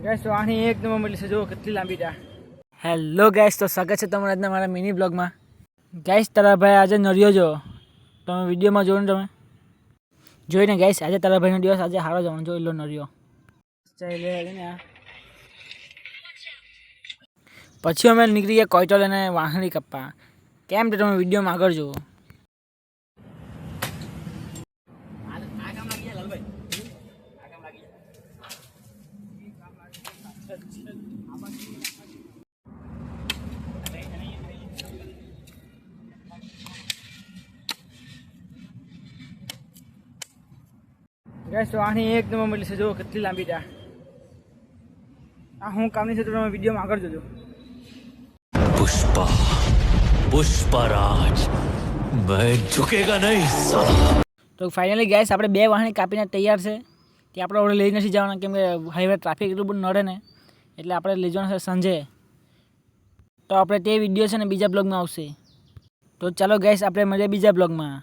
Gas તો આની એક નંબર મળી છે, જો કેટલી લાંબી તા. હેલો ગેસ, તો સ્વાગત છે તમારા આજના મારા મિની બ્લોગમાં. ગેસ તારા ભાઈ આજે નર્યો જો, તમે વિડીયોમાં જોયો ને, તમે જોઈને ગેસ આજે તારા ભાઈનો દિવસ આજે સારો જવાનો, જોઈ લો નર્યો. પછી અમે નીકળી ગયા કોઈટો લઈને વાહણી કાપવા. કેમ તો તમે વિડીયોમાં આગળ જુઓ. ગેસ તો આની એક નંબર મળી છે, જો કેટલી લાંબી તા. આ હું કામની છે તો તમે વિડીયોમાં આગળ જોજો. पुष्पा पुष्पराज मैं झुकेगा नहीं साला. તો ફાઇનલી ગેસ આપણે બે વાહણી કાપીને તૈયાર છે. તે આપણે ઓર્ડર લઈ નથી જવાના, કેમ કે હાઈવે ટ્રાફિક એટલું બધું નડે ને, એટલે આપણે લઈ જવાના છે સાંજે. તો આપણે તે વિડીયો છે ને બીજા બ્લોગમાં આવશે. તો ચાલો ગેસ આપણે મળીએ બીજા બ્લોગમાં.